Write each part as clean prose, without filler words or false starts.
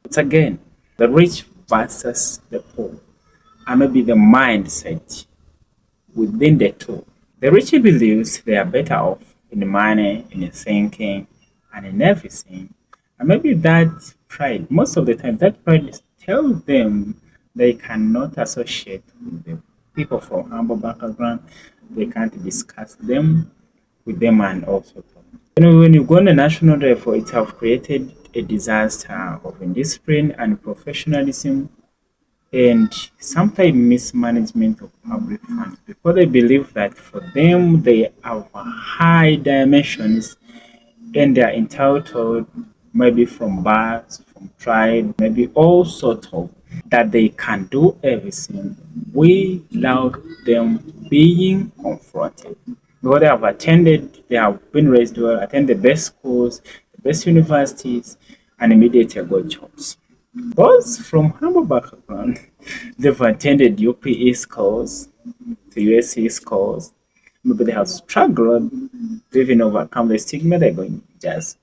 It's again the rich versus the poor, and maybe the mindset within the two. The rich believes they are better off in money, in thinking, and in everything. And maybe that pride, most of the time, that pride tells them they cannot associate with the people from humble background. They can't discuss them with them and also talk. When you go on the national level, it have created a disaster of indiscipline and professionalism and sometimes mismanagement of public funds because they believe that for them they have high dimensions and they are entitled maybe from birth, from tribe, maybe all sort of that they can do everything without them being confronted. Because they have been raised well, attended the best schools, the best universities, and immediately got jobs. Those from humble background, they've attended UPE schools, the USC schools. Maybe they have struggled to even overcome the stigma. They're going just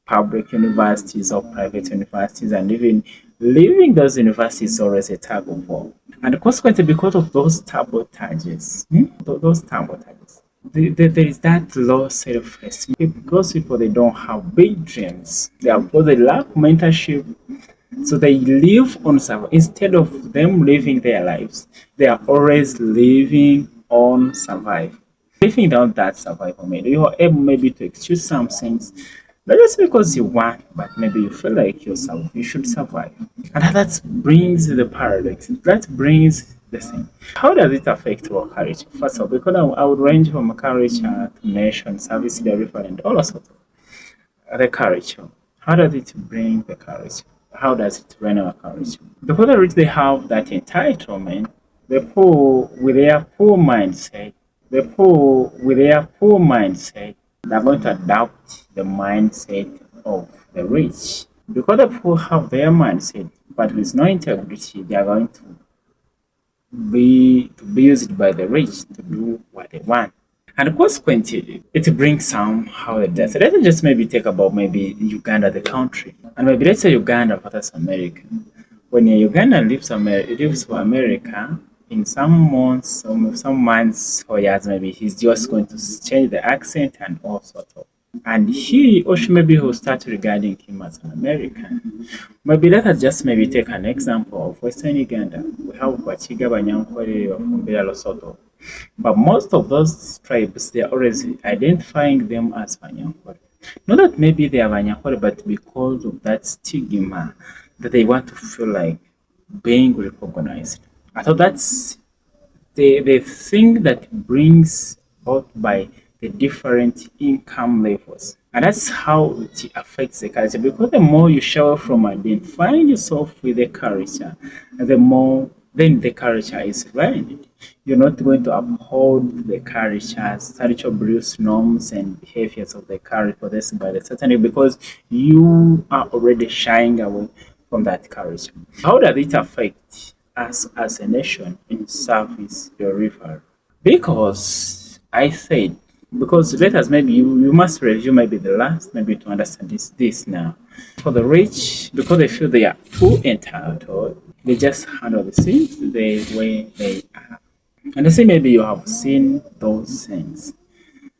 public universities or private universities, and even leaving those universities is always a tug of war. And consequently, because of those sabotages, those sabotages, there is that low self-esteem. Those people, they don't have big dreams. They lack mentorship, so they live on survival. Instead of them living their lives, they are always living on survival. Living down that survival mode, you are able maybe to excuse some things, not just because you want, but maybe you feel like yourself, you should survive. And that brings the paradox. That brings the thing. How does it affect our culture? First of all, because I would range from culture to nation, service delivery, and all sorts of the culture. How does it bring the courage? How does it bring our courage? The poor the rich, they have that entitlement. The poor with their poor mindset, they're going to adopt the mindset of the rich. Because the poor have their mindset, but with no integrity, they are going to be used by the rich to do what they want. And consequently, it brings somehow a death. Let's just maybe take about maybe Uganda, the country. And maybe let's say Uganda versus America. When a Uganda leaves for America, in some months, some months or years, maybe he's just going to change the accent and all sort of. And he or she maybe will start regarding him as an American. Maybe let us just maybe take an example of Western Uganda. We have Wachiga, Banyankore, Wafumbira, Lesotho. But most of those tribes, they are always identifying them as Banyankore. Not that maybe they are Banyankore, but because of that stigma that they want to feel like being recognized. I thought that's the thing that brings about by the different income levels. And that's how it affects the culture. Because the more you show from identifying yourself with the culture, the more then the culture is learned. You're not going to uphold the culture, spiritual beliefs, norms, and behaviors of the culture possessed by the certain because you are already shying away from that culture. How does it affect us as a nation in service delivery? Because I said, because let us maybe you must review maybe the last maybe to understand this now. For the rich, because they feel they are too entitled, they just handle the things the way they are. And I say maybe you have seen those things.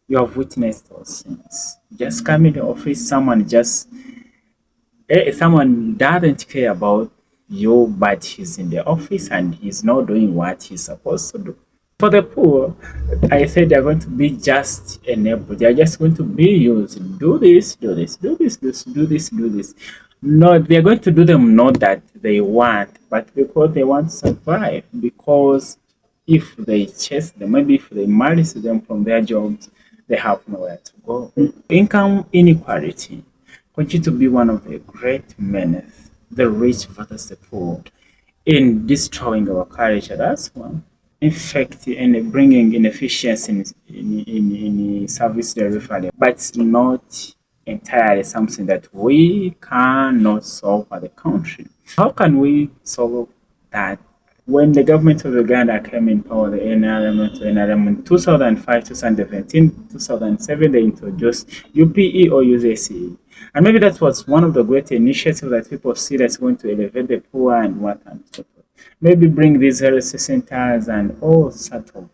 You have witnessed those things. Just come in the office, someone doesn't care about you, but he's in the office and he's not doing what he's supposed to do. For the poor, I said they're going to be just enabled. They're just going to be used. Do this, do this, do this, do this, do this. No, they're going to do them not that they want, but because they want to survive. Because if they chase them, maybe if they marry them from their jobs, they have nowhere to go. Income inequality continue to be one of the great menace, the rich versus the poor, in destroying our culture. That's one. In fact, in bringing inefficiency in service delivery, but it's not entirely something that we cannot solve as a country. How can we solve that? When the government of Uganda came in power, the NRM in 2005, 2017, 2007, they introduced UPE or USACE. And maybe that was one of the great initiatives that people see that's going to elevate the poor and what and so forth. Maybe bring these health centers and all sorts of.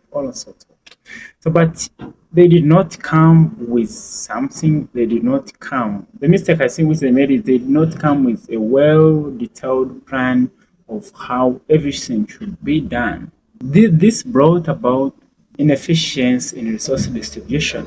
So, but they did not come with something. They did not come. The mistake I think which they made is they did not come with a well-detailed plan of how everything should be done. This brought about inefficiency in resource distribution,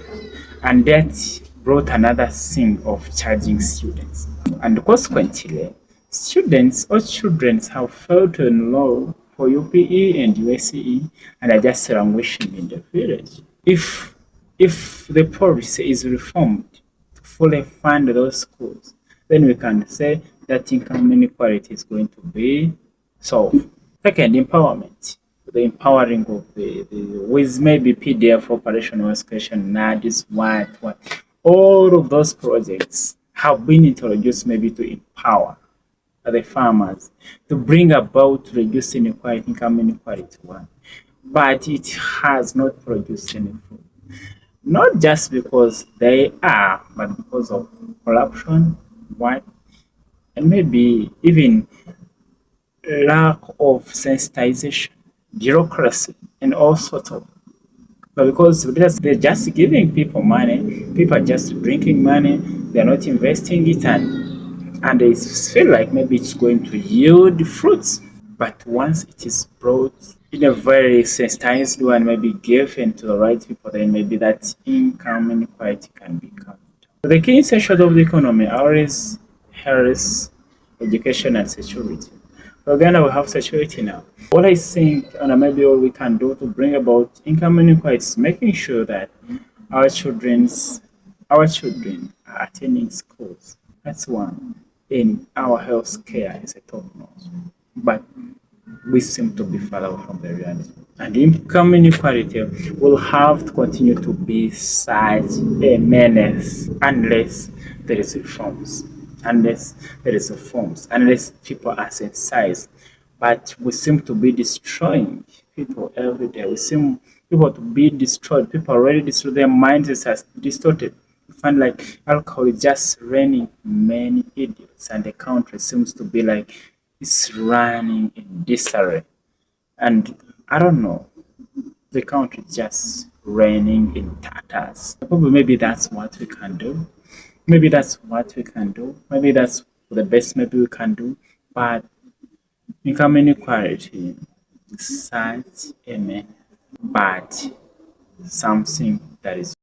and that brought another thing of charging students. And consequently, students or children have failed to enroll for UPE and USCE and are just languishing in the village. If the policy is reformed to fully fund those schools, then we can say that income inequality is going to be solved. Second, empowerment. The empowering of the with maybe PDF operational education, NADIS, what. All of those projects have been introduced maybe to empower the farmers to bring about reducing inequality, income inequality one. But it has not produced any fruit. Not just because they are, but because of corruption, what, and maybe even lack of sensitization, bureaucracy, and all sorts of. But because they're just giving people money, people are just drinking money, they're not investing it, and they feel like maybe it's going to yield fruits. But once it is brought in a very sensitized way and maybe given to the right people, then maybe that income inequality can be cut. The key essentials of the economy are always health, education, and security. For Uganda, we have security now. What I think, and maybe all we can do to bring about income inequality is making sure that our children's our children are attending schools. That's one. In our health care is a top notch. But we seem to be far away from the reality. And income inequality will have to continue to be such a menace unless there is reforms, unless people are sensitized. But we seem to be destroying people every day. We seem people to be destroyed. People already destroyed. Their minds are distorted. You find like alcohol is just raining many idiots, and the country seems to be like it's running in disarray. And I don't know, the country is just raining in tatters. Probably maybe that's what we can do. Maybe that's what we can do. Maybe that's the best maybe we can do. But income inequality is such a man, but something that is